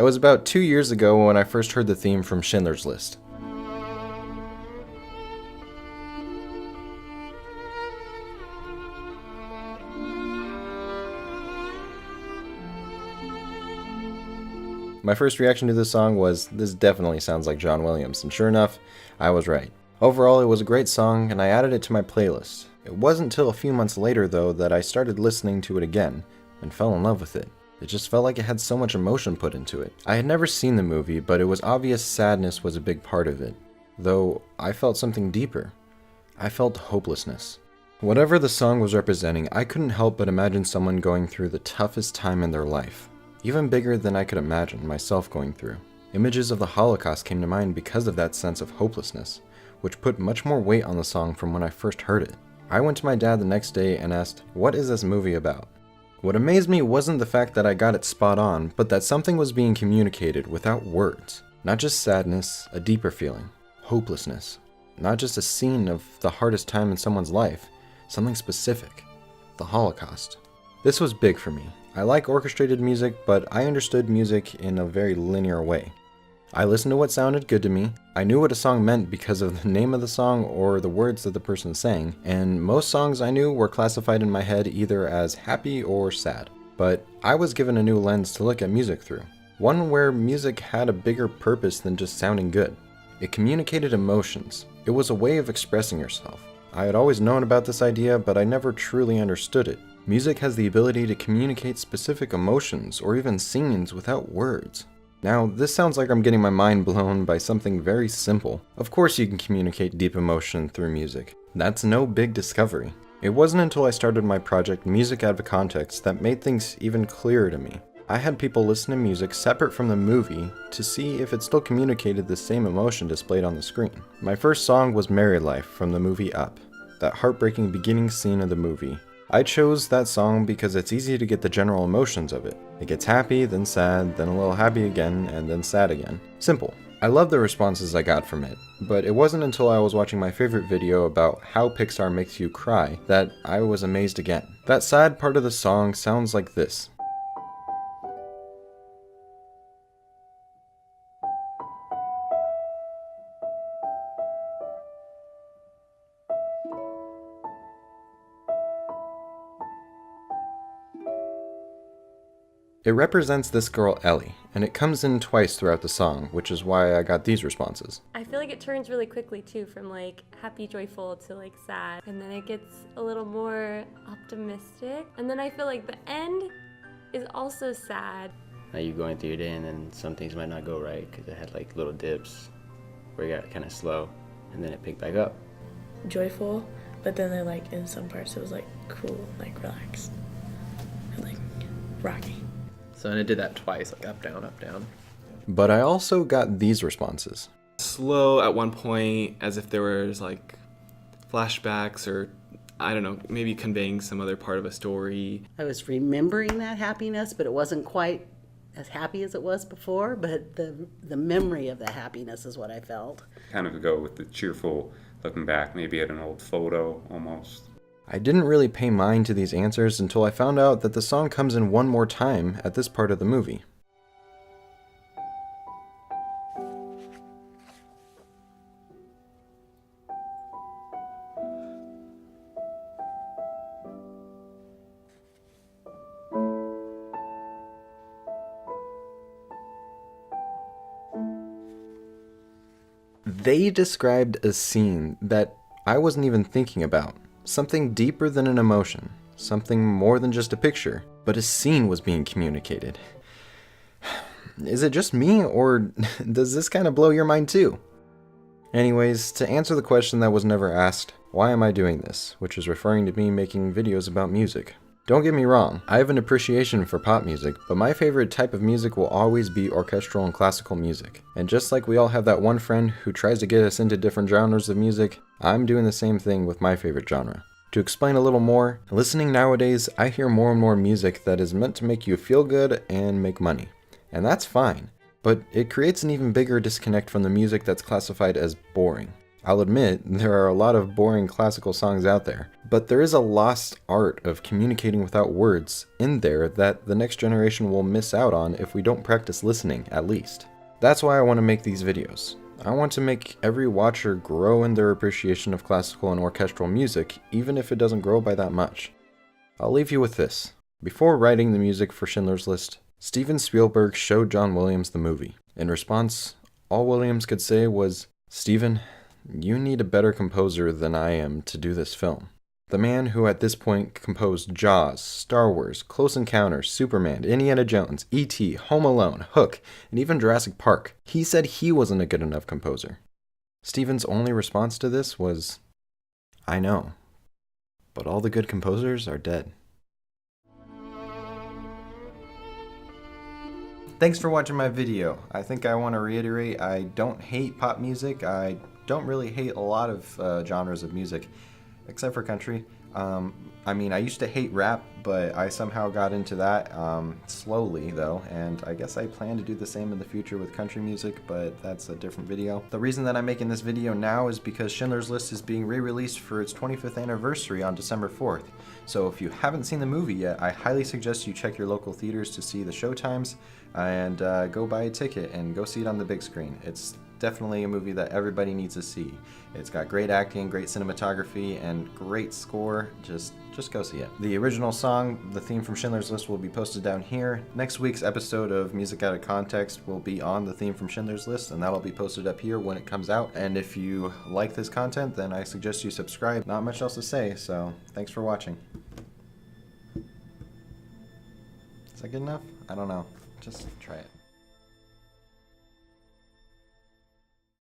It was about 2 years ago when I first heard the theme from Schindler's List. My first reaction to this song was, this definitely sounds like John Williams, and sure enough, I was right. Overall, it was a great song, and I added it to my playlist. It wasn't until a few months later, though, that I started listening to it again, and fell in love with it. It just felt like it had so much emotion put into it. I had never seen the movie, but it was obvious sadness was a big part of it. Though, I felt something deeper. I felt hopelessness. Whatever the song was representing, I couldn't help but imagine someone going through the toughest time in their life. Even bigger than I could imagine myself going through. Images of the Holocaust came to mind because of that sense of hopelessness, which put much more weight on the song from when I first heard it. I went to my dad the next day and asked, "What is this movie about?" What amazed me wasn't the fact that I got it spot on, but that something was being communicated without words. Not just sadness, a deeper feeling. Hopelessness. Not just a scene of the hardest time in someone's life, something specific. The Holocaust. This was big for me. I like orchestrated music, but I understood music in a very linear way. I listened to what sounded good to me. I knew what a song meant because of the name of the song or the words that the person sang, and most songs I knew were classified in my head either as happy or sad. But I was given a new lens to look at music through. One where music had a bigger purpose than just sounding good. It communicated emotions. It was a way of expressing yourself. I had always known about this idea, but I never truly understood it. Music has the ability to communicate specific emotions or even scenes without words. Now, this sounds like I'm getting my mind blown by something very simple. Of course you can communicate deep emotion through music. That's no big discovery. It wasn't until I started my project Music Out of Context that made things even clearer to me. I had people listen to music separate from the movie to see if it still communicated the same emotion displayed on the screen. My first song was Married Life from the movie Up, that heartbreaking beginning scene of the movie. I chose that song because it's easy to get the general emotions of it. It gets happy, then sad, then a little happy again, and then sad again. Simple. I love the responses I got from it, but it wasn't until I was watching my favorite video about how Pixar makes you cry that I was amazed again. That sad part of the song sounds like this. It represents this girl Ellie, and it comes in twice throughout the song, which is why I got these responses. I feel like it turns really quickly too, from like happy, joyful to like sad, and then it gets a little more optimistic, and then I feel like the end is also sad. Now you're going through your day and then some things might not go right because it had like little dips where it got kind of slow, and then it picked back up. Joyful, but then they're like in some parts it was like cool, like relaxed, and like rocky. So and it did that twice, like up, down, up, down. But I also got these responses. Slow at one point, as if there was like flashbacks or, I don't know, maybe conveying some other part of a story. I was remembering that happiness, but it wasn't quite as happy as it was before, but the memory of the happiness is what I felt. Kind of go with the cheerful looking back, maybe at an old photo almost. I didn't really pay mind to these answers until I found out that the song comes in one more time at this part of the movie. They described a scene that I wasn't even thinking about. Something deeper than an emotion, something more than just a picture, but a scene was being communicated. Is it just me, or does this kind of blow your mind too? Anyways, to answer the question that was never asked, why am I doing this, which is referring to me making videos about music. Don't get me wrong, I have an appreciation for pop music, but my favorite type of music will always be orchestral and classical music. And just like we all have that one friend who tries to get us into different genres of music, I'm doing the same thing with my favorite genre. To explain a little more, listening nowadays, I hear more and more music that is meant to make you feel good and make money. And that's fine, but it creates an even bigger disconnect from the music that's classified as boring. I'll admit, there are a lot of boring classical songs out there, but there is a lost art of communicating without words in there that the next generation will miss out on if we don't practice listening, at least. That's why I want to make these videos. I want to make every watcher grow in their appreciation of classical and orchestral music, even if it doesn't grow by that much. I'll leave you with this. Before writing the music for Schindler's List, Steven Spielberg showed John Williams the movie. In response, all Williams could say was, "Steven, you need a better composer than I am to do this film." The man who at this point composed Jaws, Star Wars, Close Encounters, Superman, Indiana Jones, E.T., Home Alone, Hook, and even Jurassic Park. He said he wasn't a good enough composer. Steven's only response to this was, "I know, but all the good composers are dead." Thanks for watching my video. I think I want to reiterate, I don't hate pop music. I don't really hate a lot of genres of music, except for country. I mean, I used to hate rap, but I somehow got into that slowly, though, and I guess I plan to do the same in the future with country music, but that's a different video. The reason that I'm making this video now is because Schindler's List is being re-released for its 25th anniversary on December 4th. So if you haven't seen the movie yet, I highly suggest you check your local theaters to see the showtimes, and go buy a ticket and go see it on the big screen. It's definitely a movie that everybody needs to see. It's got great acting, great cinematography, and great score. Just go see it. The original song, the theme from Schindler's List, will be posted down here. Next week's episode of Music Out of Context will be on the theme from Schindler's List, and that'll be posted up here when it comes out. And if you like this content, then I suggest you subscribe. Not much else to say, so thanks for watching. Is that good enough? I don't know. Just try it.